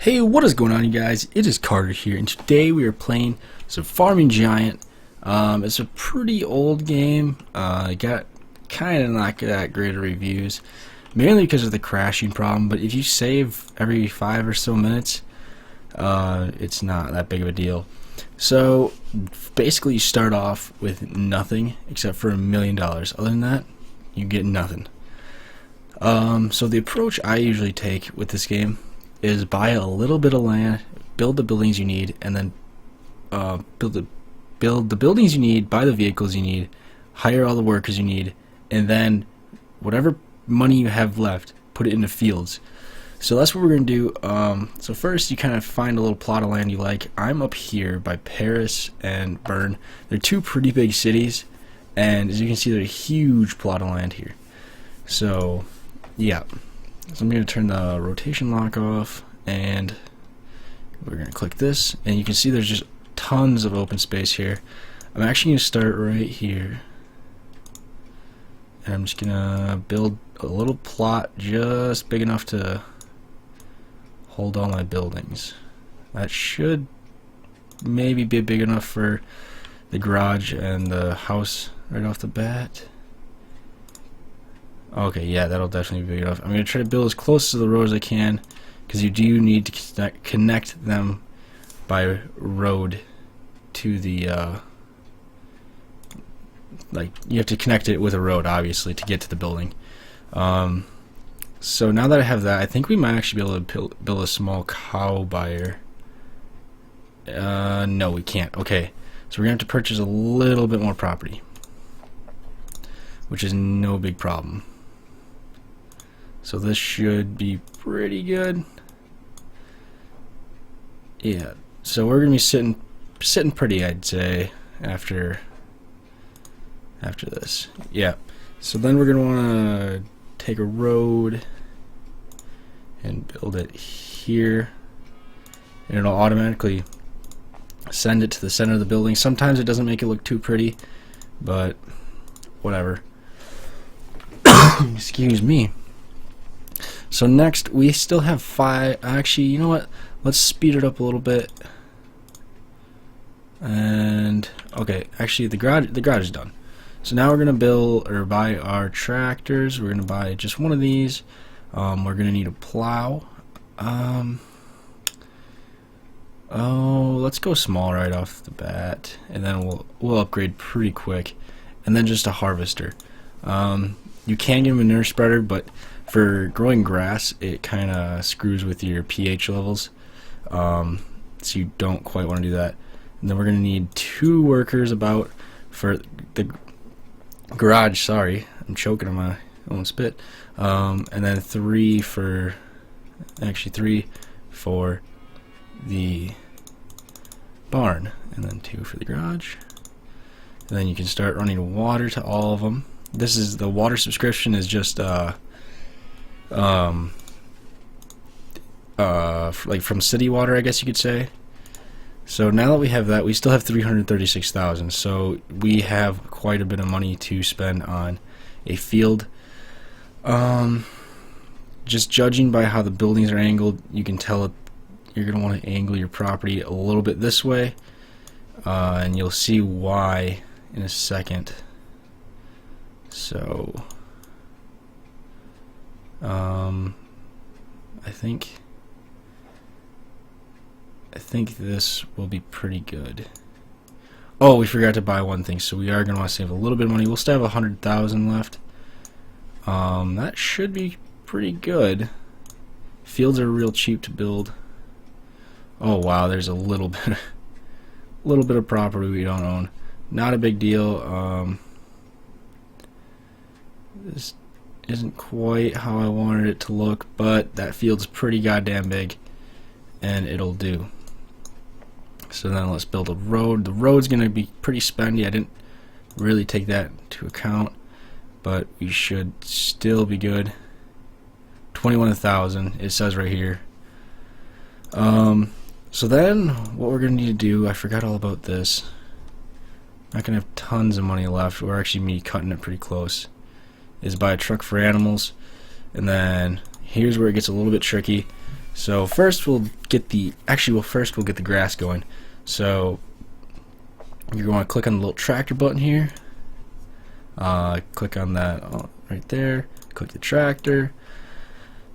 Hey, what is going on, you guys? It is Carter here, and today we are playing some Farming Giant. It's a pretty old game. It got kind of not that great of reviews, mainly because of the crashing problem. But if you save every 5 or so minutes, it's not that big of a deal. So basically, you start off with nothing except for $1 million. Other than that, you get nothing. So the approach I usually take with this game is buy a little bit of land, build the buildings you need, and then build the buildings you need, buy the vehicles you need, hire all the workers you need, and then whatever money you have left, put it into fields. So that's what we're going to do. So first, you kind of find a little plot of land you like. I'm up here by Paris and Bern. They're two pretty big cities, and as you can see, there's a huge plot of land here. So, yeah. So I'm going to turn the rotation lock off, and we're going to click this, and you can see there's just tons of open space here. I'm actually going to start right here, and I'm just going to build a little plot just big enough to hold all my buildings. That should maybe be big enough for the garage and the house right off the bat. Okay, yeah, that'll definitely be big enough. I'm going to try to build as close to the road as I can, because you do need to connect them by road to the, like, you have to connect it with a road, obviously, to get to the building. So now that I have that, I think we might actually be able to build a small cow buyer. No, we can't. Okay, so we're going to have to purchase a little bit more property, which is no big problem. So this should be pretty good. Yeah. So we're gonna be sitting pretty, I'd say, after this. Yeah. So then we're gonna wanna take a road and build it here, and it'll automatically send it to the center of the building. Sometimes it doesn't make it look too pretty, but whatever. Excuse me. So next, we still have 5. Actually, you know what? Let's speed it up a little bit. And okay, actually, the garage is done. So now we're gonna build or buy our tractors. We're gonna buy just one of these. We're gonna need a plow. Oh, let's go small right off the bat, and then we'll upgrade pretty quick. And then just a harvester. You can get a manure spreader, but for growing grass, it kind of screws with your pH levels, so you don't quite want to do that. And then we're going to need 2 workers for the garage. Sorry, I'm choking on my own spit. And then 3 for the barn, and then 2 for the garage. And then you can start running water to all of them. This is the water subscription is just like from city water, I guess you could say. So now that we have that, we still have 336,000. So we have quite a bit of money to spend on a field. Just judging by how the buildings are angled, you can tell you're gonna want to angle your property a little bit this way, and you'll see why in a second. So I think this will be pretty good. Oh, we forgot to buy one thing, so we are going to want to save a little bit of money. We'll still have 100,000 left. That should be pretty good. Fields are real cheap to build. Oh wow, there's a little bit of property we don't own. Not a big deal. This isn't quite how I wanted it to look, but that field's pretty goddamn big, and it'll do. So then let's build a road. The road's gonna be pretty spendy. I didn't really take that into account, but we should still be good. 21,000 it says right here. So then what we're gonna need to do, I forgot all about this. Not gonna have tons of money left. We're actually cutting it pretty close. Is buy a truck for animals, and then here's where it gets a little bit tricky. So first we'll get the grass going. So you're going to click on the little tractor button here. Click on that right there. Click the tractor.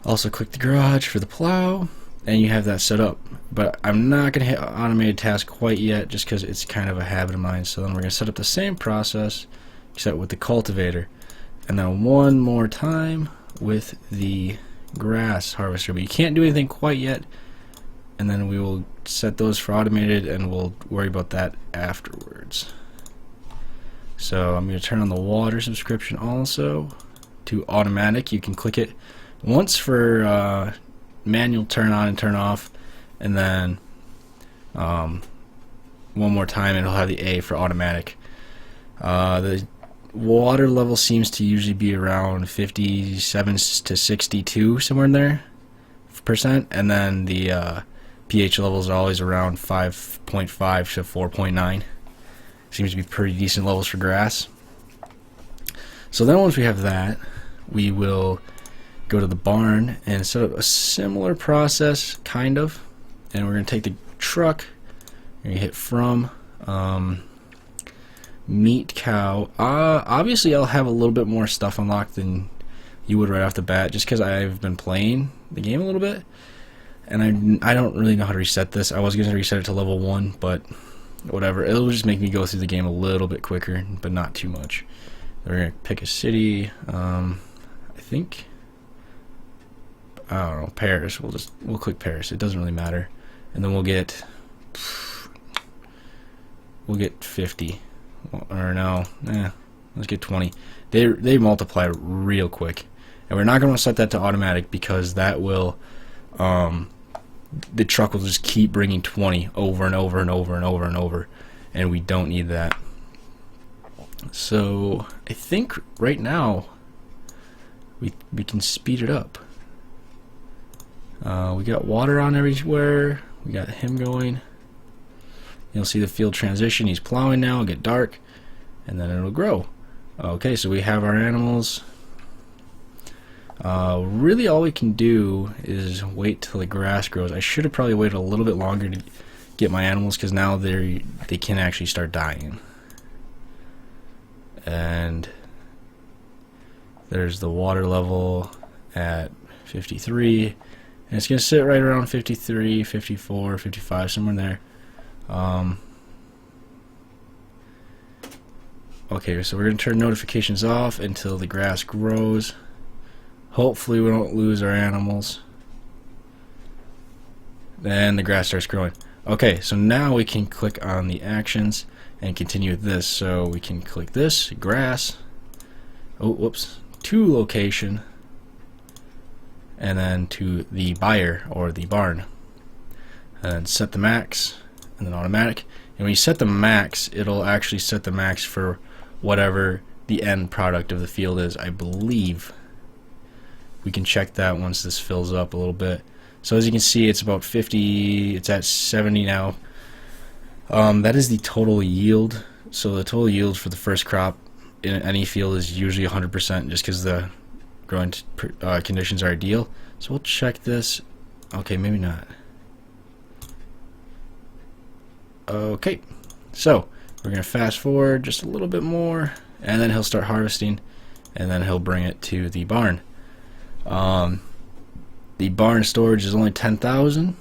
Also click the garage for the plow, and you have that set up. But I'm not going to hit automated task quite yet, just because it's kind of a habit of mine. So then we're going to set up the same process, except with the cultivator, and then one more time with the grass harvester. But you can't do anything quite yet, and then we will set those for automated, and we'll worry about that afterwards. So I'm going to turn on the water subscription also to automatic. You can click it once for manual turn on and turn off, and then one more time and it'll have the A for automatic. The water level seems to usually be around 57 to 62, somewhere in there %, and then the pH levels are always around 5.5 to 4.9. Seems to be pretty decent levels for grass. So then once we have that, we will go to the barn and set up a similar process, kind of. And we're going to take the truck, we're going to hit from meat cow. Obviously I'll have a little bit more stuff unlocked than you would right off the bat, just because I've been playing the game a little bit, and I don't really know how to reset this. I was going to reset it to level 1, but whatever. It'll just make me go through the game a little bit quicker, but not too much. We're going to pick a city. I think, I don't know, Paris. We'll click Paris. It doesn't really matter. And then we'll get 50. Or no, let's get 20. They multiply real quick. And we're not going to set that to automatic, because that will the truck will just keep bringing 20 over and over and over and over and over, and we don't need that. So I think right now we can speed it up. We got water on everywhere. We got him going. You'll see the field transition. He's plowing now. It'll get dark, and then it'll grow. Okay, so we have our animals. Really all we can do is wait till the grass grows. I should have probably waited a little bit longer to get my animals, because now they can actually start dying. And there's the water level at 53, and it's going to sit right around 53, 54, 55, somewhere in there. Okay, so we're going to turn notifications off until the grass grows. Hopefully we don't lose our animals. Then the grass starts growing. Okay, so now we can click on the actions and continue with this. So we can click this, grass, oh whoops, to location, and then to the buyer or the barn, and then set the max, and then automatic. And when you set the max, it'll actually set the max for whatever the end product of the field is, I believe. We can check that once this fills up a little bit. So as you can see, it's about 50, it's at 70 now. That is the total yield. So the total yield for the first crop in any field is usually 100%, just because the growing conditions are ideal. So we'll check this. Okay, maybe not. Okay, so we're going to fast forward just a little bit more, and then he'll start harvesting, and then he'll bring it to the barn. The barn storage is only 10,000,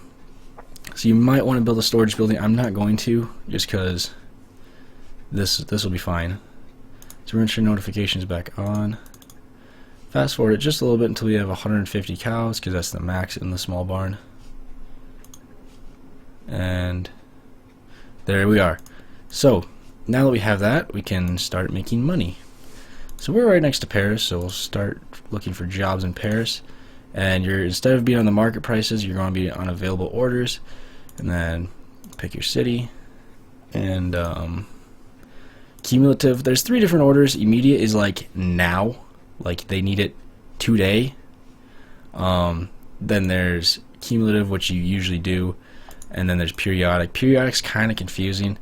so you might want to build a storage building. I'm not going to, just because this will be fine. So we're going to turn notifications back on. Fast forward it just a little bit until we have 150 cows, because that's the max in the small barn. And there we are. So now that we have that, we can start making money. So we're right next to Paris, so we'll start looking for jobs in Paris. And instead of being on the market prices, you're going to be on available orders, and then pick your city. And cumulative, there's 3 different orders. Immediate is like now, like they need it today. Then there's cumulative, which you usually do, and then there's periodic. Periodic's kind of confusing.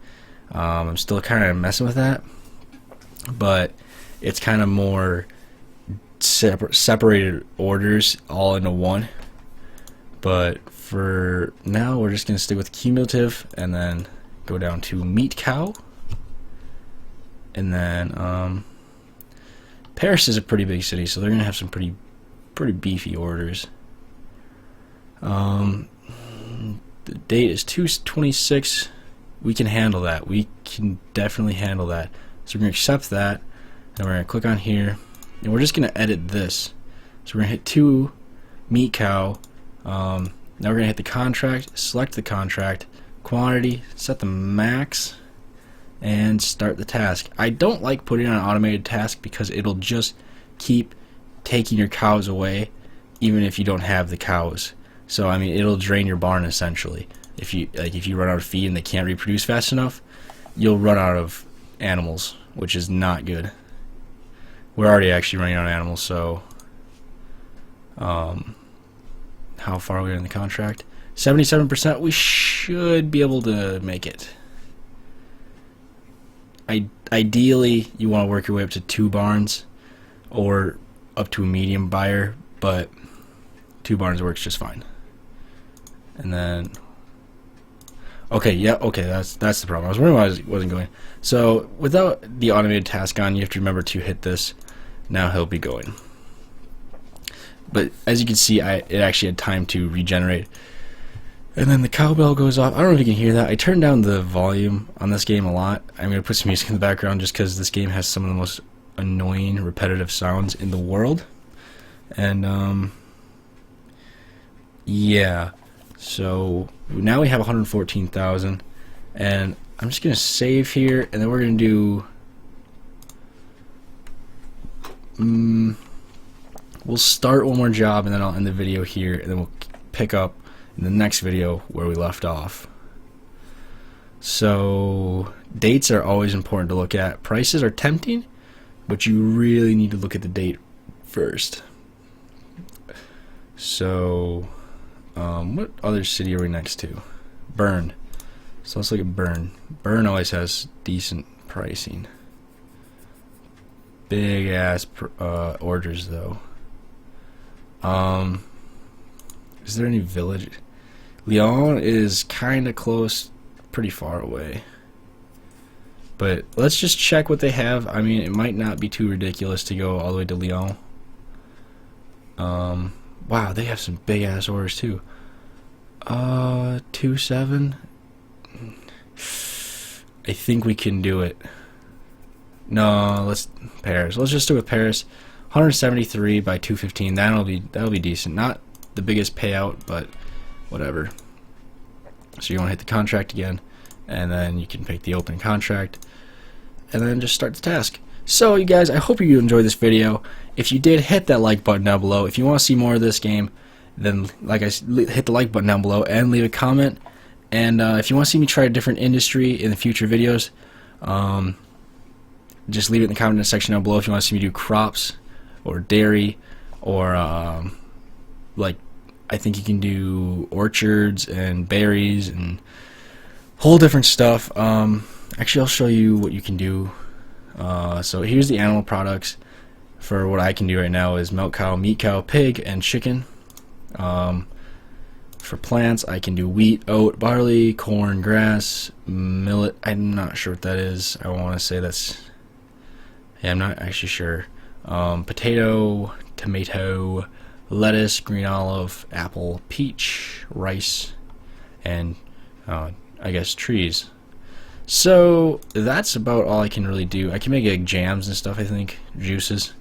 I'm still kind of messing with that, but it's kind of more separated orders all into one. But for now, we're just going to stick with cumulative, and then go down to meat cow. And then Paris is a pretty big city, so they're going to have some pretty beefy orders. The date is 2/26. We can handle that. We can definitely handle that. So we're going to accept that, and we're going to click on here, and we're just going to edit this. So we're going to hit 2 meat cow. Now we're going to hit the contract, select the contract, quantity, set the max, and start the task. I don't like putting on an automated task because it'll just keep taking your cows away even if you don't have the cows. So I mean, it'll drain your barn essentially. If you run out of feed and they can't reproduce fast enough, you'll run out of animals, which is not good. We're already actually running out of animals, so how far are we in the contract? 77%. We should be able to make it. Ideally, you want to work your way up to 2 barns or up to a medium buyer, but 2 barns works just fine. And then, okay, yeah, okay, that's the problem. I was wondering why it wasn't going. So without the automated task on, you have to remember to hit this. Now he'll be going. But as you can see, it actually had time to regenerate. And then the cowbell goes off. I don't know if you can hear that. I turned down the volume on this game a lot. I'm going to put some music in the background just because this game has some of the most annoying, repetitive sounds in the world. And, yeah. So, now we have 114,000. And I'm just going to save here, and then we're going to do... we'll start one more job, and then I'll end the video here, and then we'll pick up in the next video where we left off. So dates are always important to look at. Prices are tempting, but you really need to look at the date first. So what other city are we next to? Bern. So let's look at Bern. Bern always has decent pricing. Big ass orders though. Is there any village? Lyon is kind of close, pretty far away. But let's just check what they have. I mean, it might not be too ridiculous to go all the way to Lyon. Wow, they have some big ass orders too. 2.7. I think we can do it. No, Paris. Let's just do it with Paris. 173 by 215. That'll be decent. Not the biggest payout, but whatever. So you want to hit the contract again, and then you can pick the open contract, and then just start the task. So you guys, I hope you enjoyed this video. If you did, hit that like button down below. If you want to see more of this game, then hit the like button down below and leave a comment. And if you want to see me try a different industry in the future videos, just leave it in the comment section down below. If you want to see me do crops or dairy, or like I think you can do orchards and berries and whole different stuff. Actually, I'll show you what you can do. So here's the animal products. For what I can do right now is milk cow, meat cow, pig, and chicken. For plants, I can do wheat, oat, barley, corn, grass, millet. I'm not sure what that is. I want to say that's... yeah, I'm not actually sure. Potato, tomato, lettuce, green olive, apple, peach, rice, and I guess trees. So that's about all I can really do. I can make like jams and stuff, I think, juices.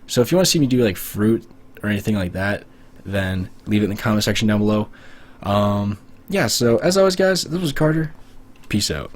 So if you want to see me do like fruit or anything like that, then leave it in the comment section down below. Yeah, so as always guys, this was Carter. Peace out.